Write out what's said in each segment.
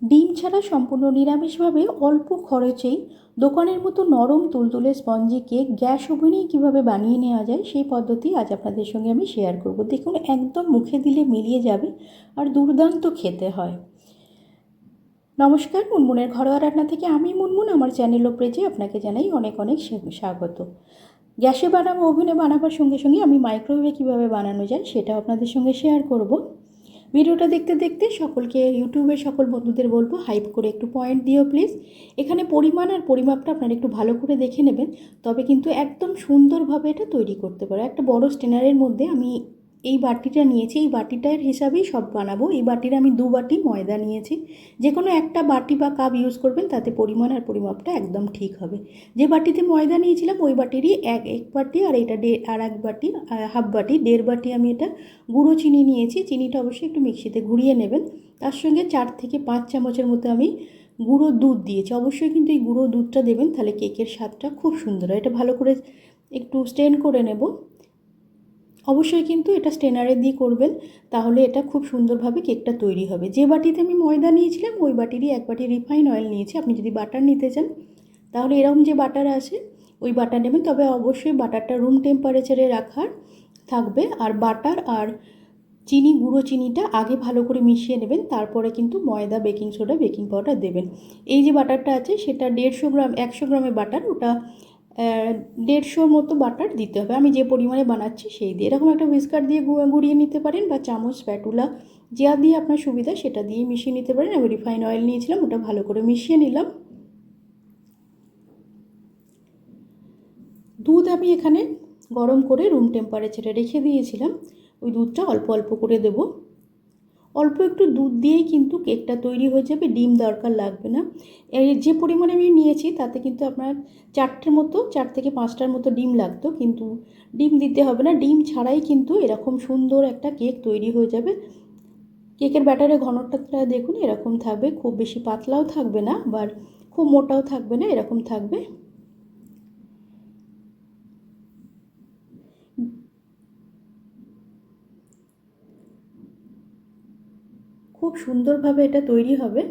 ডিম ছাড়া সম্পূর্ণ নিরামিষভাবে অল্প খরচেই দোকানের মতো নরম তুলতুলে স্পঞ্জি কেক গ্যাস ওভেনেই কীভাবে বানিয়ে নেওয়া যায় সেই পদ্ধতি আজ আপনাদের সঙ্গে আমি শেয়ার করব। দেখুন, একদম মুখে দিলে মিলিয়ে যাবে আর দুর্দান্ত খেতে হয়। নমস্কার, মুনমুনের ঘরোয়া রান্না থেকে আমি মুনমুন, আমার চ্যানেল ও পেজে আপনাকে জানাই অনেক অনেক স্বাগত। গ্যাসে বানাবো, ওভেনে বানাবার সঙ্গে সঙ্গে আমি মাইক্রোওয়েভে কীভাবে বানানো যায় সেটাও আপনাদের সঙ্গে শেয়ার করব। ভিডিওটা দেখতে দেখতে সকলকে, ইউটিউবের সকল বন্ধুদের বলবো হাইপ করে একটু পয়েন্ট দিও প্লিজ। এখানে পরিমাণ আর পরিমাপটা আপনারা একটু ভালো করে দেখে নেবেন, তবে কিন্তু একদম সুন্দরভাবে এটা তৈরি করতে পারো। একটা বড় স্ট্যানারের মধ্যে আমি এই বাটিটা নিয়েছি, এই বাটিটার হিসাবেই সব বানাবো। এই বাটির আমি 2 বাটি ময়দা নিয়েছি। যে কোনো একটা বাটি বা কাপ ইউজ করবেন, তাতে পরিমাণ আর পরিমাপটা একদম ঠিক হবে। যে বাটিতে ময়দা নিয়েছিলাম ওই বাটিরই এক বাটি, আর এটা আর এক বাটি, হাফ বাটি, 1.5 বাটি আমি এটা গুঁড়ো চিনি নিয়েছি। চিনিটা অবশ্যই একটু মিক্সিতে ঘুরিয়ে নেবেন। তার সঙ্গে 4 থেকে 5 চামচের মতো আমি গুঁড়ো দুধ দিয়েছি। অবশ্যই কিন্তু এই গুঁড়ো দুধটা দেবেন, তাহলে কেকের স্বাদটা খুব সুন্দর হয়। এটা ভালো করে একটু স্ট্রেন করে নেব। অবশ্যই কিন্তু এটা স্ট্রেনারে দিয়ে করবেন, তাহলে এটা খুব সুন্দরভাবে কেকটা তৈরি হবে। যে বাটিতে আমি ময়দা নিয়েছিলাম ওই বাটিরই 1 বাটি রিফাইন অয়েল নিয়েছি। আপনি যদি বাটার নিতে চান তাহলে এরকম যে বাটার আছে ওই বাটার নেবেন, তবে অবশ্যই বাটারটা রুম টেম্পারেচারে রাখার থাকবে। আর বাটার আর চিনি, গুঁড়ো চিনিটা আগে ভালো করে মিশিয়ে নেবেন, তারপরে কিন্তু ময়দা, বেকিং সোডা, বেকিং পাউডার দেবেন। এই যে বাটারটা আছে সেটা 150 গ্রাম, 100 গ্রামের বাটার, ওটা 150 মতো বাটার দিতে হবে। আমি যে পরিমাণে বানাচ্ছি সেই দিয়ে এরকম একটা হুইস্কার দিয়ে গুঁড়িয়ে নিতে পারেন, বা চামচ, স্প্যাটুলা যা দিয়ে আপনার সুবিধা সেটা দিয়ে মিশিয়ে নিতে পারেন। আমি রিফাইন অয়েল নিয়েছিলাম, ওটা ভালো করে মিশিয়ে নিলাম। দুধ আমি এখানে গরম করে রুম টেম্পারেচারে রেখে দিয়েছিলাম। ওই দুধটা অল্প অল্প করে দেবো। অল্প একটু দুধ দিয়েই কিন্তু কেকটা তৈরি হয়ে যাবে, ডিম দরকার লাগবে না। এই যে পরিমাণে আমি নিয়েছি তাতে কিন্তু আপনার 4 থেকে 5টার মতো ডিম লাগতো, কিন্তু ডিম দিতে হবে না। ডিম ছাড়াই কিন্তু এরকম সুন্দর একটা কেক তৈরি হয়ে যাবে। কেকের ব্যাটারের ঘনত্বটা দেখুন এরকম থাকবে, খুব বেশি পাতলাও থাকবে না, আবার খুব মোটাও থাকবে না, এরকম থাকবে। খুব সুন্দরভাবে এটা তৈরি হবে।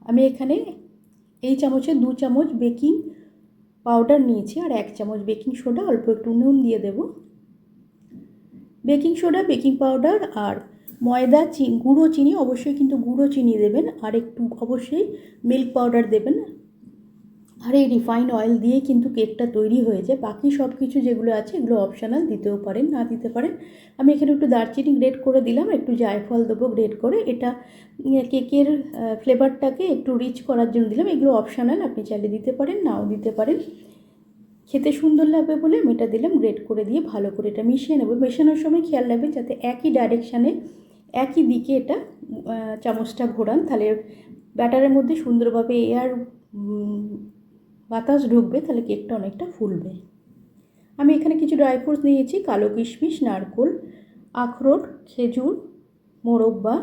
আমি এখানে এই চামচে 2 চামচ বেকিং পাউডার নিয়েছি, আর 1 চামচ বেকিং সোডা, অল্প একটু নুন দিয়ে দেব। বেকিং সোডা, বেকিং পাউডার আর ময়দা, গুঁড়ো চিনি, অবশ্যই কিন্তু গুঁড়ো চিনি দেবেন, আর একটু অবশ্যই মিল্ক পাউডার দেবেন। আর এই রিফাইন অয়েল দিয়ে কিন্তু কেকটা তৈরি হয়ে যায়। বাকি সব কিছু যেগুলো আছে এগুলো অপশনাল, দিতেও পারেন না দিতে পারেন। আমি এখানে একটু দারচিনি গ্রেট করে দিলাম, একটু জায়ফল দেবো গ্রেট করে। এটা কেকের ফ্লেভারটাকে একটু রিচ করার জন্য দিলাম। এগুলো অপশনাল, আপনি চাইলে দিতে পারেন, নাও দিতে পারেন। খেতে সুন্দর লাগবে বলে আমি এটা দিলাম। গ্রেট করে দিয়ে ভালো করে এটা মিশিয়ে নেব। মেশানোর সময় খেয়াল রাখবেন যাতে একই ডাইরেকশানে, একই দিকে এটা চামচটা ঘোরান, তাহলে ব্যাটারের মধ্যে সুন্দরভাবে এয়ার বাতাস ঢুকবে, তাহলে কেকটা অনেকটা ফুলবে। আমি এখানে কিছু ড্রাই ফ্রুটস নিয়েছি, কালো কিশমিশ, নারকেল, আখরোট, খেজুর, মোরব্বা,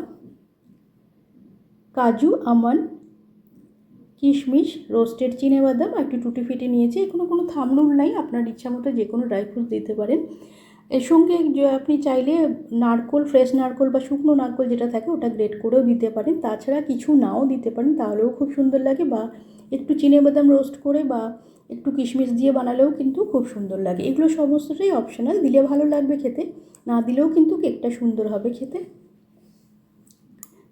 কাজু, আমন্ড, কিশমিশ, রোস্টেড চিনেবাদাম, একটু টুটি ফিটি নিয়েছি। এখনো কোনো থামরুল নাই, আপনার ইচ্ছা মতো যে কোনো ড্রাই ফ্রুটস দিতে পারেন। এর সঙ্গে আপনি চাইলে নারকেল, ফ্রেশ নারকেল বা শুকনো নারকেল যেটা থাকে ওটা গ্রেট করেও দিতে পারেন। তাছাড়া কিছু নাও দিতে পারেন, তাহলেও খুব সুন্দর লাগে। বা একটু চিনেবাদাম রোস্ট করে বা একটু কিশমিশ দিয়ে বানালেও কিন্তু খুব সুন্দর লাগে। এগুলো সমস্তটাই অপশনাল, দিলে ভালো লাগবে খেতে, না দিলেও কিন্তু কেকটা সুন্দর হবে খেতে।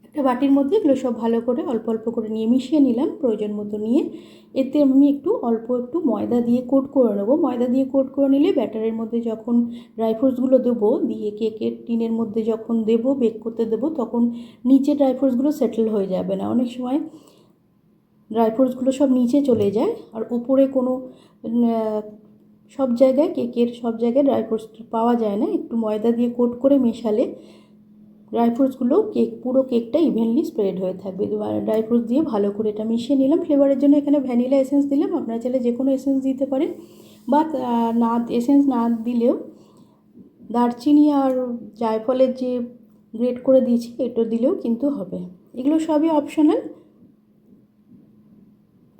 একটা বাটির মধ্যে এগুলো সব ভালো করে অল্প অল্প করে নিয়ে মিশিয়ে নিলাম, প্রয়োজন মতো নিয়ে। এতে আমি অল্প একটু ময়দা দিয়ে কোট করে নেবো। ময়দা দিয়ে কোট করে নিলে ব্যাটারের মধ্যে যখন ড্রাই ফ্রুটসগুলো দেবো, দিয়ে কেকের টিনের মধ্যে যখন দেবো, বেক করতে দেবো, তখন নিচে ড্রাই ফ্রুটসগুলো সেটেল হয়ে যাবে না। অনেক সময় ড্রাই ফ্রুটসগুলো সব নিচে চলে যায়, আর উপরে কোনো সব জায়গায়, কেকের সব জায়গায় ড্রাই ফ্রুটস পাওয়া যায় না। একটু ময়দা দিয়ে কোট করে মেশালে ড্রাই ফ্রুটসগুলো পুরো কেকটা ইভেনলি স্প্রেড হয়ে থাকবে। ড্রাই ফ্রুটস দিয়ে ভালো করে এটা মিশিয়ে নিলাম। ফ্লেভারের জন্য এখানে ভ্যানিলা এসেন্স দিলাম, আপনারা চাইলে যে কোনো এসেন্স দিতে পারেন, বা না এসেন্স না দিলেও দারচিনি আর জায়ফলের যে গ্রেট করে দিয়েছি এটা দিলেও কিন্তু হবে। এগুলো সবই অপশনাল।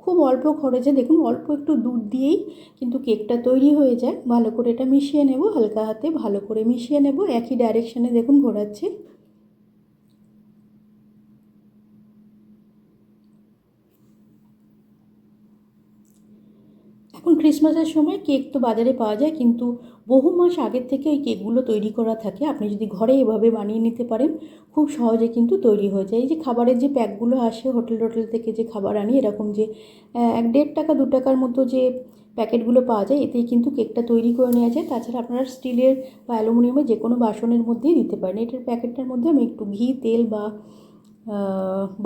খুব অল্প খরচে, দেখুন অল্প একটু দুধ দিয়েই কিন্তু কেকটা তৈরি হয়ে যায়। ভালো করে এটা মিশিয়ে নেব, হালকা হাতে ভালো করে মিশিয়ে নেব। একই ডাইরেকশানে দেখুন ঘোরাচ্ছি। এখন ক্রিসমাসের সময় কেক তো বাজারে পাওয়া যায়, কিন্তু বহু মাস আগের থেকে এই কেকগুলো তৈরি করা থাকে। আপনি যদি ঘরে এভাবে বানিয়ে নিতে পারেন, খুব সহজে কিন্তু তৈরি হয়ে যায়। এই যে খাবারের যে প্যাকগুলো আসে হোটেল থেকে যে খাবার আনি, এরকম যে 1-1.5 টাকা 2 টাকার মতো যে প্যাকেটগুলো পাওয়া যায়, এতেই কিন্তু কেকটা তৈরি করে নেওয়া যায়। তাছাড়া আপনারা স্টিলের বা অ্যালুমিনিয়ামের যে কোনো বাসনের মধ্যেই দিতে পারেন। এটার প্যাকেটটার মধ্যে আমি একটু ঘি, তেল বা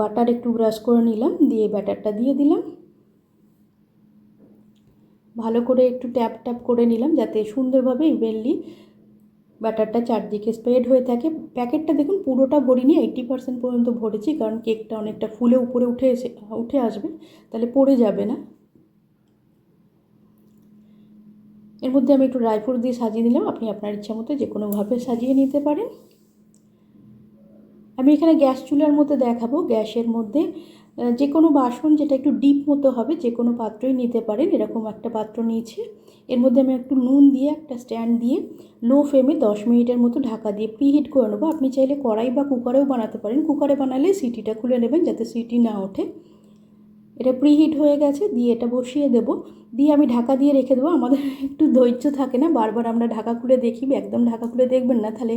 বাটার একটু ব্রাশ করে নিলাম, দিয়ে ব্যাটারটা দিয়ে দিলাম। ভালো করে একটু ট্যাপ ট্যাপ করে নিলাম, যাতে সুন্দরভাবে ইভেনলি ব্যাটারটা চারদিকে স্প্রেড হয়ে থাকে। প্যাকেটটা দেখুন পুরোটা ভরিনি, 80% পর্যন্ত ভরেছি, কারণ কেকটা অনেকটা ফুলে উপরে উঠে আসবে, তাহলে পড়ে যাবে না। এর মধ্যে আমি একটু ড্রাই ফ্রুট দিয়ে সাজিয়ে দিলাম। আপনি আপনার ইচ্ছা মতো যে কোনোভাবে সাজিয়ে নিতে পারেন। আমি এখানে গ্যাস চুলার মধ্যে দেখাবো। গ্যাসের মধ্যে যে কোনো বাসন যেটা একটু ডিপ মতো হবে, যে কোনো পাত্রই নিতে পারেন। এরকম একটা পাত্র নিয়েছি, এর মধ্যে আমি একটু নুন দিয়ে একটা স্ট্যান্ড দিয়ে লো ফ্লেমে 10 মিনিটের মতো ঢাকা দিয়ে প্রিহিট করে নেবো। আপনি চাইলে কড়াই বা কুকারেও বানাতে পারেন। কুকারে বানালে সিটিটা খুলে নেবেন, যাতে সিটি না ওঠে। এটা প্রিহিট হয়ে গেছে, দিয়ে এটা বসিয়ে দেব, দিয়ে আমি ঢাকা দিয়ে রেখে দেবো। আমাদের একটু ধৈর্য থাকে না, বারবার আমরা ঢাকা খুলে দেখি, একদম ঢাকা খুলে দেখবেন না, তাহলে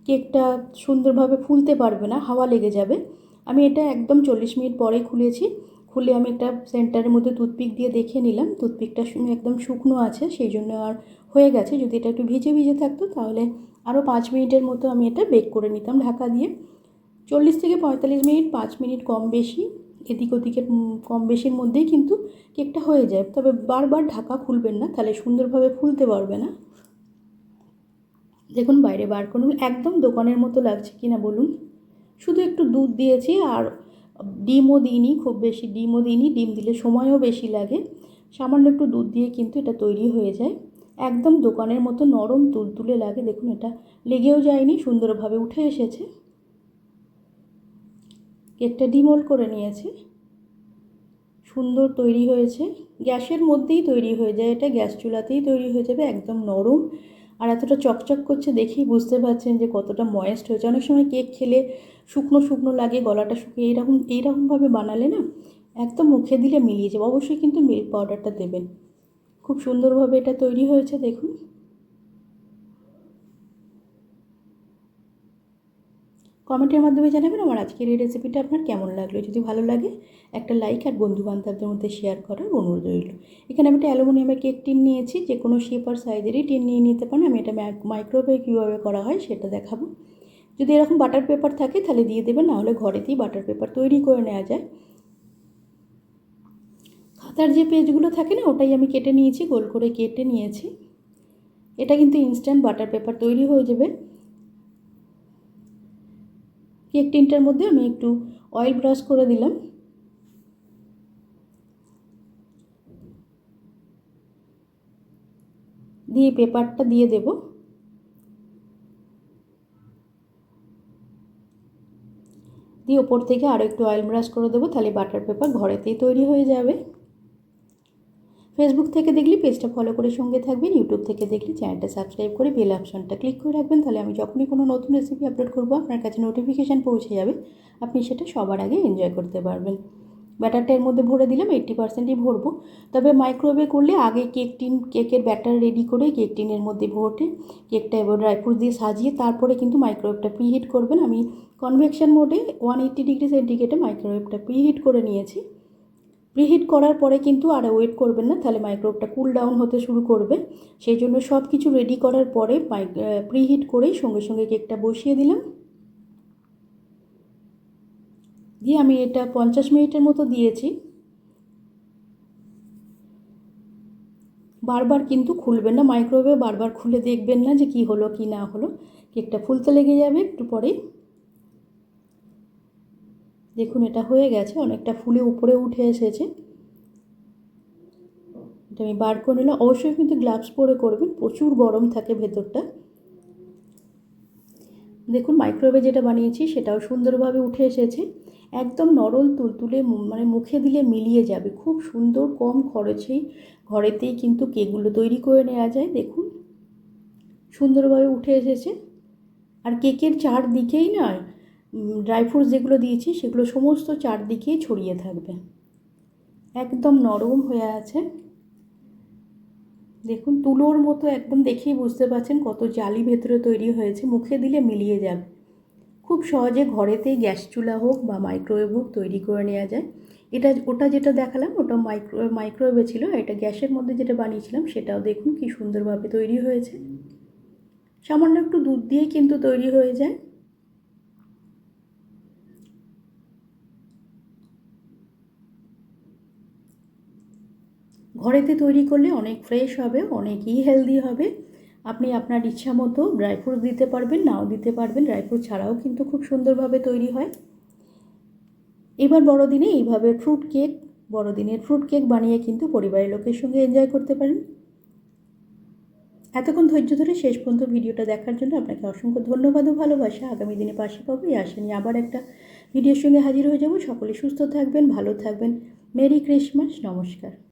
কেকটা সুন্দরভাবে ফুলতে পারবে না, হাওয়া লেগে যাবে। আমি এটা একদম 40 মিনিট পরেই খুলেছি। খুলে আমি একটা সেন্টারের মধ্যে টুথপিক দিয়ে দেখে নিলাম, টুথপিকটা একদম শুকনো আছে, সেই জন্য আর হয়ে গেছে। যদি এটা একটু ভিজে ভিজে থাকতো তাহলে আরও 5 মিনিটের মতো আমি এটা বেক করে নিতাম ঢাকা দিয়ে। 40 থেকে 45 মিনিট, 5 মিনিট কম বেশি এদিক ওদিকের কম বেশির মধ্যেই কিন্তু কেকটা হয়ে যায়। তবে বারবার ঢাকা খুলবেন না, তাহলে সুন্দরভাবে ফুলতে পারবে না। দেখুন বাইরে বার করুন, একদম দোকানের মতো লাগছে কি না বলুন। শুধু একটু দুধ দিয়েছি, আর ডিমও দিইনি, খুব বেশি ডিমও দিইনি, ডিম দিলে সময়ও বেশি লাগে। সামান্য একটু দুধ দিয়ে কিন্তু এটা তৈরি হয়ে যায়। একদম দোকানের মতো নরম তুলতুলে লাগে। দেখুন এটা লেগেও যায়নি, সুন্দরভাবে উঠে এসেছে। কেকটা ডিমোল্ড করে নিয়েছি, সুন্দর তৈরি হয়েছে। গ্যাসের মধ্যেই তৈরি হয়ে যায়, এটা গ্যাস চুলাতেই তৈরি হয়ে যাবে, একদম নরম। আর এতটা চকচক করছে দেখেই বুঝতে পারছেন যে কতটা ময়েস্ট হয়েছে। অনেক সময় কেক খেলে শুকনো শুকনো লাগে, গলাটা শুকিয়ে, এইরকমভাবে বানালে না একদম মুখে দিলে মিলিয়ে যাবে। অবশ্যই কিন্তু মিল্ক পাউডারটা দেবেন। খুব সুন্দরভাবে এটা তৈরি হয়েছে দেখুন। কমেন্টের মাধ্যমে জানাবেন আমার আজকের এই রেসিপিটা আপনার কেমন লাগলো। যদি ভালো লাগে একটা লাইক আর বন্ধুবান্ধবদের মধ্যে শেয়ার করার অনুরোধ রইল। এখানে আমি একটা অ্যালুমিনিয়ামের কেক টিন নিয়েছি, যে কোনো শেপ আর সাইজেরই টিন নিয়ে নিতে পারেন। আমি এটা মাইক্রোওয়েভে কীভাবে করা হয় সেটা দেখাবো। যদি এরকম বাটার পেপার থাকে তাহলে দিয়ে দেবেন, নাহলে ঘরেতেই বাটার পেপার তৈরি করে নেওয়া যায়। খাতার যে পেজগুলো থাকে না, ওটাই আমি কেটে নিয়েছি, গোল করে কেটে নিয়েছি। এটা কিন্তু ইনস্ট্যান্ট বাটার পেপার তৈরি হয়ে যাবে। কেক টিনটার মধ্যে আমি একটু অয়েল ব্রাশ করে দিলাম, দিয়ে পেপারটা দিয়ে দেব। দিয়ে ওপর থেকে আরও একটু অয়েল ব্রাশ করে দেবো, তাহলে বাটার পেপার ঘরেতেই তৈরি হয়ে যাবে। ফেসবুক থেকে দেখলে পেজটা ফলো করে সঙ্গে থাকবেন, ইউটিউব থেকে দেখলে চ্যানেলটা সাবস্ক্রাইব করে বেল অপশনটা ক্লিক করে রাখবেন, তাহলে আমি যখনই কোনো নতুন রেসিপি আপলোড করবো আপনার কাছে নোটিফিকেশান পৌঁছে যাবে, আপনি সেটা সবার আগে এনজয় করতে পারবেন। ব্যাটারটা এর মধ্যে ভরে দিলাম, 80%ই ভরবো। তবে মাইক্রোওয়েভে করলে আগে কেকের ব্যাটার রেডি করে কেক টিনের মধ্যে ভরে কেকটা এবার ড্রাই ফ্রুট দিয়ে সাজিয়ে তারপরে কিন্তু মাইক্রোওয়েভটা প্রিহিট করবেন। আমি কনভেকশন মোডে 180 ডিগ্রি সেন্টিগ্রেডে মাইক্রোওয়েভটা প্রিহিট করে নিয়েছি। প্রিহিট করার পরে কিন্তু আর ওয়েট করবেন না, তাহলে মাইক্রোওয়েভটা কুল ডাউন হতে শুরু করবে। সেই জন্য সব কিছু রেডি করার পরে প্রিহিট করেই সঙ্গে সঙ্গে কেকটা বসিয়ে দিলাম। দিয়ে আমি এটা 50 মিনিটের মতো দিয়েছি। বারবার কিন্তু খুলবেন না, মাইক্রোওয়েভে বারবার খুলে দেখবেন না যে কি হলো কি না হলো, কেকটা ফুলতে লেগে যাবে একটু পরেই। দেখুন এটা হয়ে গেছে, অনেকটা ফুলে উপরে উঠে এসেছে। এটা আমি বার করে নিলাম। অবশ্যই কিন্তু গ্লাভস পরে করবেন, প্রচুর গরম থাকে ভেতরটা। দেখুন মাইক্রোওয়েভে যেটা বানিয়েছি সেটাও সুন্দরভাবে উঠে এসেছে, একদম নরম তুলতুলে, মানে মুখে দিলে মিলিয়ে যাবে। খুব সুন্দর, কম খরচেই ঘরেতেই কিন্তু কেকগুলো তৈরি করে নেওয়া যায়। দেখুন সুন্দরভাবে উঠে এসেছে। আর কেকের চারদিকেই না ড্রাই ফ্রুটস যেগুলো দিয়েছি সেগুলো সমস্ত চারদিকেই ছড়িয়ে থাকবে, একদম নরম হয়ে আছে। দেখুন তুলোর মতো একদম দেখেই বুঝতে পারছেন কত জালি ভেতরে তৈরি হয়েছে, মুখে দিলে মিলিয়ে যাবে। খুব সহজে ঘরেতেই গ্যাস চুলা হোক বা মাইক্রোওয়েভ হোক তৈরি করে নেওয়া যায়। ওটা যেটা দেখালাম ওটা মাইক্রোওয়েভে ছিল, আর এটা গ্যাসের মধ্যে যেটা বানিয়েছিলাম সেটাও দেখুন কি সুন্দরভাবে তৈরি হয়েছে। সামান্য একটু দুধ দিয়েই কিন্তু তৈরি হয়ে যায়। ঘরেতে তৈরি করলে অনেক ফ্রেশ হবে, অনেকই হেলদি হবে। আপনি আপনার ইচ্ছা মতো ড্রাই ফ্রুট দিতে পারবেন, নাও দিতে পারবেন, ড্রাই ফ্রুট ছাড়াও কিন্তু খুব সুন্দরভাবে তৈরি হয়। এবার বড়দিনে এইভাবে বড়দিনের ফ্রুট কেক বানিয়ে কিন্তু পরিবারের লোকের সঙ্গে এনজয় করতে পারেন। এতক্ষণ ধৈর্য ধরে শেষ পর্যন্ত ভিডিওটা দেখার জন্য আপনাকে অসংখ্য ধন্যবাদ ও ভালোবাসা। আগামী দিনে পাশে পাবো, এই আশা নিয়ে আবার একটা ভিডিওর সঙ্গে হাজির হয়ে যাব। সকলে সুস্থ থাকবেন, ভালো থাকবেন। মেরি ক্রিসমাস, নমস্কার।